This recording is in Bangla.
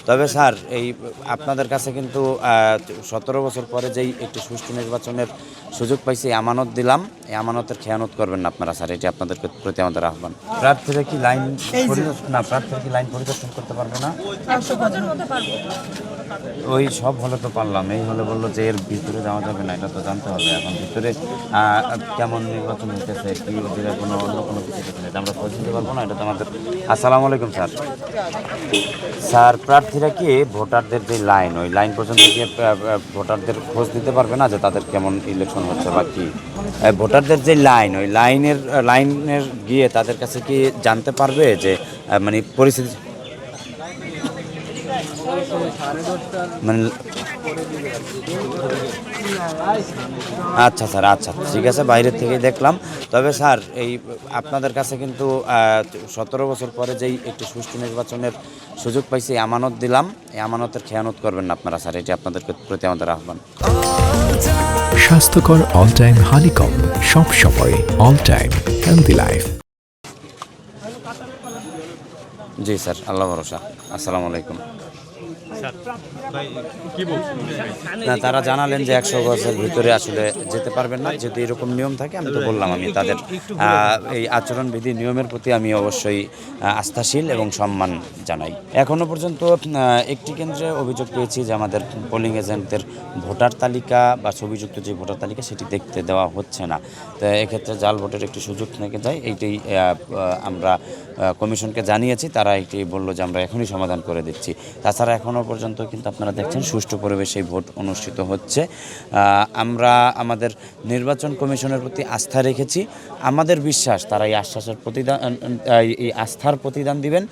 তবে স্যার এই আপনাদের কাছে কিন্তু ১৭ বছর পরে যেই একটি সুষ্ঠু নির্বাচনের সুযোগ পাইছি, আমানত দিলাম, এই আমানতের খেয়ানত করবেন না আপনারা স্যার, এটি আপনাদের প্রতি আমাদের আহ্বান। প্রার্থীরা কি লাইন প্রার্থীরা কি লাইন পরিদর্শন করতে পারবে না? ওই সব হলে তো পারলাম, এই হলে বললো যে এর ভিতরে যাওয়া যাবে না, এটা তো জানতে হবে। এখন ভিতরে কেমন নির্বাচন হইতেছে, কি ওদের কোনো অন্য কোনো কিছু কিছু নেই, আমরা খোঁজ নিতে পারবো না, এটা তো আমাদের। আসসালামু আলাইকুম স্যার। স্যার প্রার্থীরা কি ভোটারদের যে লাইন, ওই লাইন পর্যন্ত গিয়ে ভোটারদের খোঁজ দিতে পারবে না যে তাদের কেমন ইলেকশন হচ্ছে বা কি? ভোটারদের যে লাইন, ওই লাইনের গিয়ে তাদের কাছে কি জানতে পারবে যে মানে পরিস্থিতি, মানে আচ্ছা স্যার, আচ্ছা ঠিক আছে, বাইরের থেকেই দেখলাম। তবে স্যার এই আপনাদের কাছে কিন্তু ১৭ বছর পরে যেই একটি সুষ্ঠু নির্বাচনের সুযোগ পাইছি, আমানত দিলাম, এই আমানতের খেয়ানত করবেন না আপনারা স্যার, এটি আপনাদের প্রতি আমাদের আহ্বান। স্বাস্থ্যকর অল টাইম হানিকম, সব সময় অল টাইম হেলদি লাইফ। জি স্যার, আল্লাহ ভরসা। আসসালামু আলাইকুম। না, তারা জানালেন যে ১০০ গজের ভিতরে আসলে যেতে পারবেন না, যদি এরকম নিয়ম থাকে। আমি তো বললাম আমি তাদের এই আচরণবিধি নিয়মের প্রতি আমি অবশ্যই আস্থাশীল এবং সম্মান জানাই। এখনও পর্যন্ত একটি কেন্দ্রে অভিযোগ পেয়েছি যে আমাদের পোলিং এজেন্টদের ভোটার তালিকা বা ছবিযুক্ত যে ভোটার তালিকা সেটি দেখতে দেওয়া হচ্ছে না। তো এক্ষেত্রে জাল ভোটের একটি সুযোগ থেকে যায়, এইটাই আমরা কমিশনকে জানিয়েছি, তারা এটি বললো যে আমরা এখনই সমাধান করে দিচ্ছি। তাছাড়া এখনও পর্যন্ত কিন্তু আপনারা দেখছেন সুষ্ঠু পরিবেশে ভোট অনুষ্ঠিত হচ্ছে। আমরা আমাদের নির্বাচন কমিশনের প্রতি আস্থা রেখেছি, আমাদের বিশ্বাস তারা এই আশ্বাসের প্রতিদান, এই আস্থার প্রতিদান দিবেন।